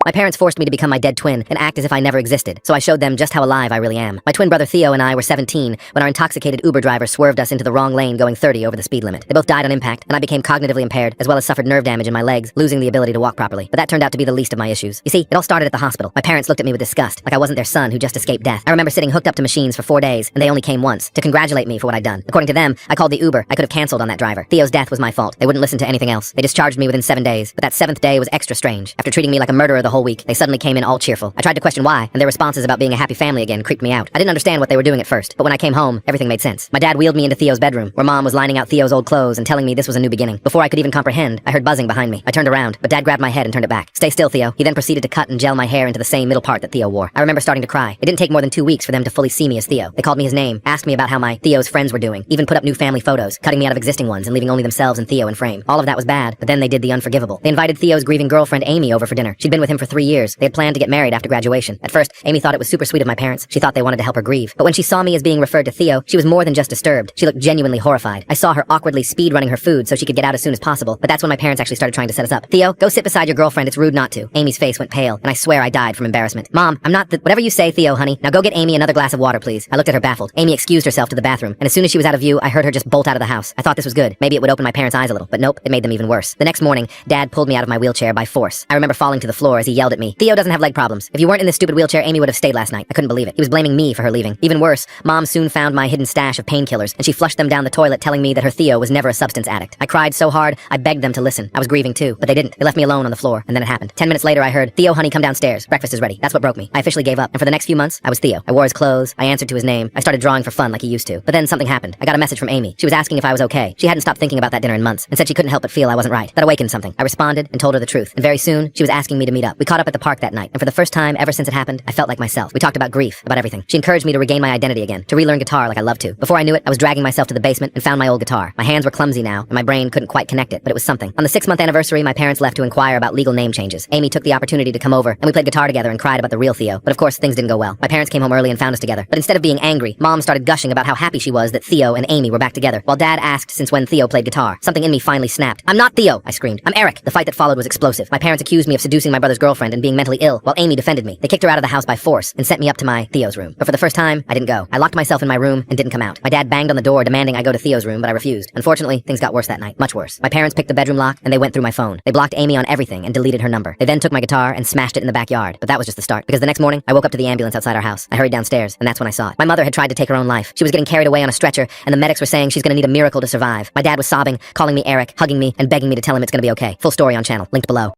My parents forced me to become my dead twin and act as if I never existed, so I showed them just how alive I really am. My twin brother Theo and I were 17 when our intoxicated Uber driver swerved us into the wrong lane going 30 over the speed limit. They both died on impact, and I became cognitively impaired, as well as suffered nerve damage in my legs, losing the ability to walk properly. But that turned out to be the least of my issues. You see, it all started at the hospital. My parents looked at me with disgust, like I wasn't their son who just escaped death. I remember sitting hooked up to machines for 4 days, and they only came once, to congratulate me for what I'd done. According to them, I called the Uber. I could have canceled on that driver. Theo's death was my fault. They wouldn't listen to anything else. They discharged me within 7 days, but that 7th day was extra strange. After treating me like a murderer the whole week, they suddenly came in all cheerful. I tried to question why, and their responses about being a happy family again creeped me out. I didn't understand what they were doing at first, but when I came home, everything made sense. My dad wheeled me into Theo's bedroom, where Mom was lining out Theo's old clothes and telling me this was a new beginning. Before I could even comprehend, I heard buzzing behind me. I turned around, but Dad grabbed my head and turned it back. "Stay still, Theo." He then proceeded to cut and gel my hair into the same middle part that Theo wore. I remember starting to cry. It didn't take more than 2 weeks for them to fully see me as Theo. They called me his name, asked me about how my Theo's friends were doing, even put up new family photos, cutting me out of existing ones and leaving only themselves and Theo in frame. All of that was bad, but then they did the unforgivable. They invited Theo's grieving girlfriend Amy over for dinner. She'd been with him for 3 years. They had planned to get married after graduation. At first, Amy thought it was super sweet of my parents. She thought they wanted to help her grieve. But when she saw me as being referred to Theo, she was more than just disturbed. She looked genuinely horrified. I saw her awkwardly speed running her food so she could get out as soon as possible, but that's when my parents actually started trying to set us up. "Theo, go sit beside your girlfriend. It's rude not to." Amy's face went pale, and I swear I died from embarrassment. "Mom, I'm not the—" "Whatever you say, Theo, honey. Now go get Amy another glass of water, please." I looked at her baffled. Amy excused herself to the bathroom, and as soon as she was out of view, I heard her just bolt out of the house. I thought this was good. Maybe it would open my parents' eyes a little, but nope, it made them even worse. The next morning, Dad pulled me out of my wheelchair by force. I remember falling to the floor as he yelled at me, "Theo doesn't have leg problems. If you weren't in this stupid wheelchair, Amy would have stayed last night." I couldn't believe it. He was blaming me for her leaving. Even worse, Mom soon found my hidden stash of painkillers, and she flushed them down the toilet telling me that her Theo was never a substance addict. I cried so hard, I begged them to listen. I was grieving too, but they didn't. They left me alone on the floor, and then it happened. 10 minutes later, I heard, "Theo, honey, come downstairs. Breakfast is ready." That's what broke me. I officially gave up, and for the next few months, I was Theo. I wore his clothes, I answered to his name, I started drawing for fun like he used to. But then something happened. I got a message from Amy. She was asking if I was okay. She hadn't stopped thinking about that dinner in months, and said she couldn't help but feel I wasn't right. That awakened something. I responded and told her the truth, and very soon, she was asking me to meet up. We caught up at the park that night, and for the first time ever since it happened, I felt like myself. We talked about grief, about everything. She encouraged me to regain my identity again, to relearn guitar like I loved to. Before I knew it, I was dragging myself to the basement and found my old guitar. My hands were clumsy now, and my brain couldn't quite connect it, but it was something. On the 6-month anniversary, my parents left to inquire about legal name changes. Amy took the opportunity to come over, and we played guitar together and cried about the real Theo. But of course, things didn't go well. My parents came home early and found us together. But instead of being angry, Mom started gushing about how happy she was that Theo and Amy were back together, while Dad asked since when Theo played guitar. Something in me finally snapped. "I'm not Theo," I screamed. "I'm Eric." The fight that followed was explosive. My parents accused me of seducing my brother's girlfriend and being mentally ill, while Amy defended me. They kicked her out of the house by force and sent me up to my Theo's room. But for the first time, I didn't go. I locked myself in my room and didn't come out. My dad banged on the door demanding I go to Theo's room, but I refused. Unfortunately, things got worse that night. Much worse. My parents picked the bedroom lock and they went through my phone. They blocked Amy on everything and deleted her number. They then took my guitar and smashed it in the backyard. But that was just the start, because the next morning, I woke up to the ambulance outside our house. I hurried downstairs, and that's when I saw it. My mother had tried to take her own life. She was getting carried away on a stretcher, and the medics were saying she's gonna need a miracle to survive. My dad was sobbing, calling me Eric, hugging me, and begging me to tell him it's gonna be okay. Full story on channel, linked below.